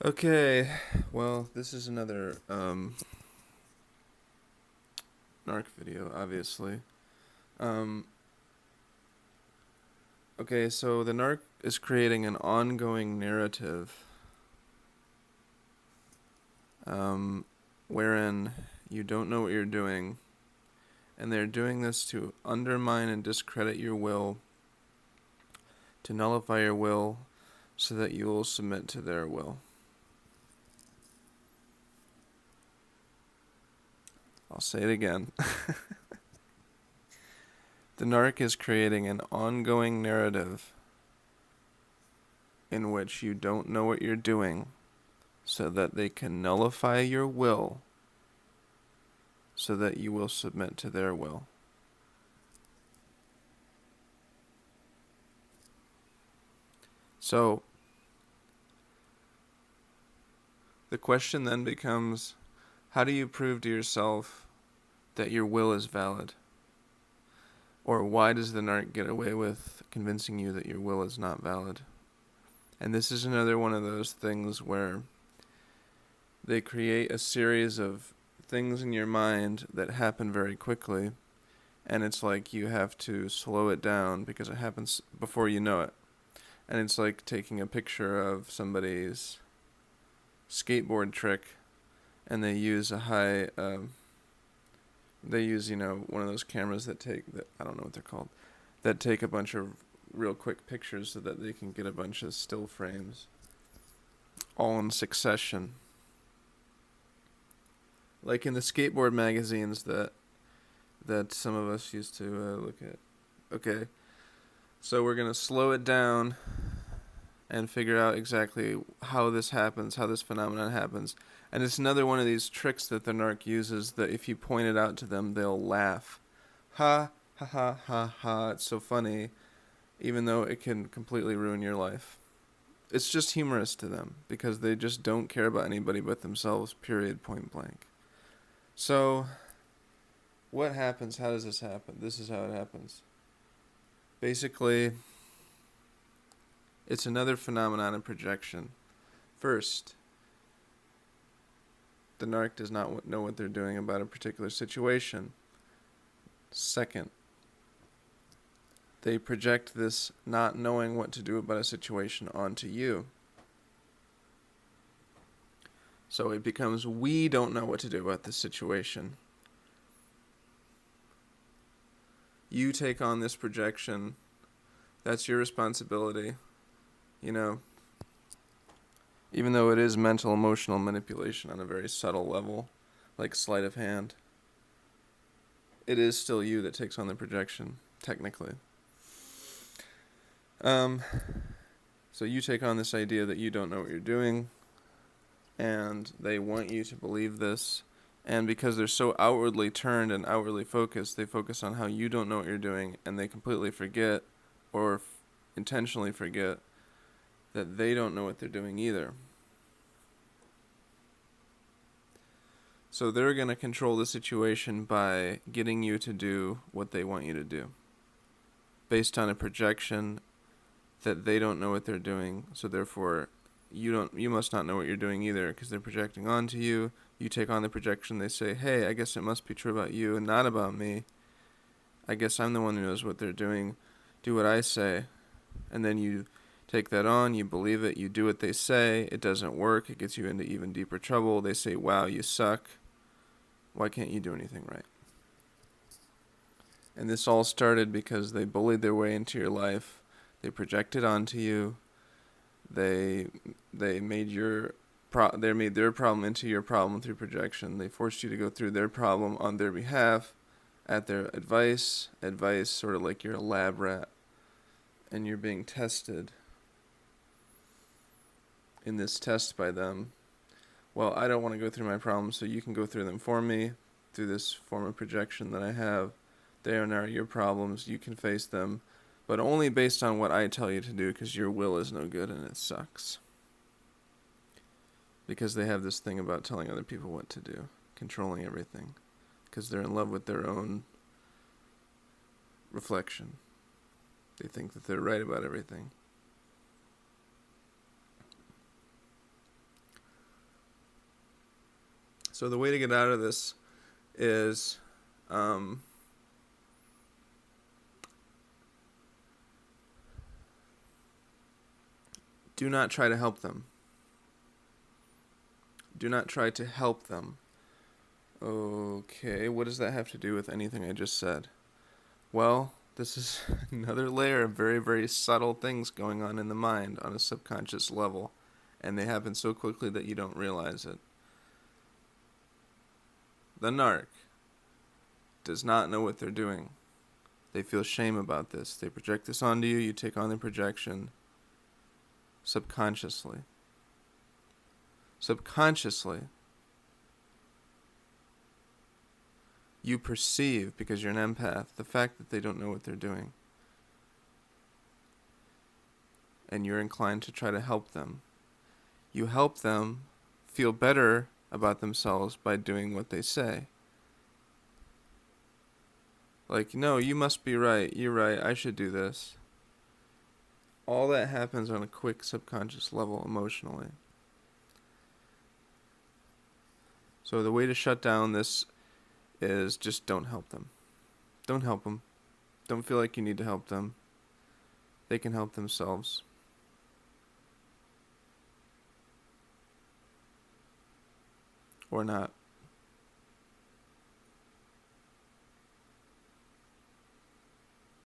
Okay, well, this is another Narc video, obviously. Um, okay, so the Narc is creating an ongoing narrative um, wherein you don't know what you're doing, and they're doing this to undermine and discredit your will, to nullify your will, so that you will submit to their will. I'll say it again. The Narc is creating an ongoing narrative in which you don't know what you're doing, so that they can nullify your will, so that you will submit to their will. So, the question then becomes, how do you prove to yourself that your will is valid? Or why does the Narc get away with convincing you that your will is not valid? And this is another one of those things where they create a series of things in your mind that happen very quickly, and it's like you have to slow it down because it happens before you know it. And it's like taking a picture of somebody's skateboard trick, and they use one of those cameras that I don't know what they're called, that take a bunch of real quick pictures so that they can get a bunch of still frames all in succession. Like in the skateboard magazines that some of us used to look at. Okay, so we're going to slow it down and figure out exactly how this happens, how this phenomenon happens. And it's another one of these tricks that the Narc uses that if you point it out to them, they'll laugh. Ha, ha, ha, ha, ha. It's so funny, even though it can completely ruin your life. It's just humorous to them because they just don't care about anybody but themselves, period, point blank. So, what happens? How does this happen? This is how it happens. Basically, it's another phenomenon of projection. First, the Narc does not know what they're doing about a particular situation. Second, they project this not knowing what to do about a situation onto you. So it becomes, we don't know what to do about this situation. You take on this projection. That's your responsibility. Even though it is mental, emotional manipulation on a very subtle level, like sleight of hand, it is still you that takes on the projection, technically. So you take on this idea that you don't know what you're doing, and they want you to believe this, and because they're so outwardly turned and outwardly focused, they focus on how you don't know what you're doing, and they completely forget, or intentionally forget, that they don't know what they're doing either. So they're going to control the situation by getting you to do what they want you to do, based on a projection that they don't know what they're doing, so therefore you must not know what you're doing either, because they're projecting onto you. You take on the projection, they say, hey, I guess it must be true about you and not about me. I guess I'm the one who knows what they're doing. Do what I say. And then you take that on, you believe it, you do what they say, it doesn't work, it gets you into even deeper trouble. They say, wow, you suck. Why can't you do anything right? And this all started because they bullied their way into your life. They projected onto you. They made they made their problem into your problem through projection. They forced you to go through their problem on their behalf, at their advice, sort of like you're a lab rat, and you're being tested in this test by them. Well, I don't want to go through my problems, so you can go through them for me through this form of projection that I have. They are now your problems. You can face them, but only based on what I tell you to do, because your will is no good and it sucks. Because they have this thing about telling other people what to do, controlling everything, because they're in love with their own reflection. They think that they're right about everything. So the way to get out of this is do not try to help them. Do not try to help them. Okay, what does that have to do with anything I just said? Well, this is another layer of very, very subtle things going on in the mind on a subconscious level, and they happen so quickly that you don't realize it. The narc does not know what they're doing. They feel shame about this. They project this onto you. You take on the projection subconsciously. Subconsciously, you perceive, because you're an empath, the fact that they don't know what they're doing. And you're inclined to try to help them. You help them feel better about themselves by doing what they say. Like, no, you must be right. You're right. I should do this. All that happens on a quick subconscious level emotionally. So the way to shut down this is just don't help them. Don't help them. Don't feel like you need to help them. They can help themselves. Or not.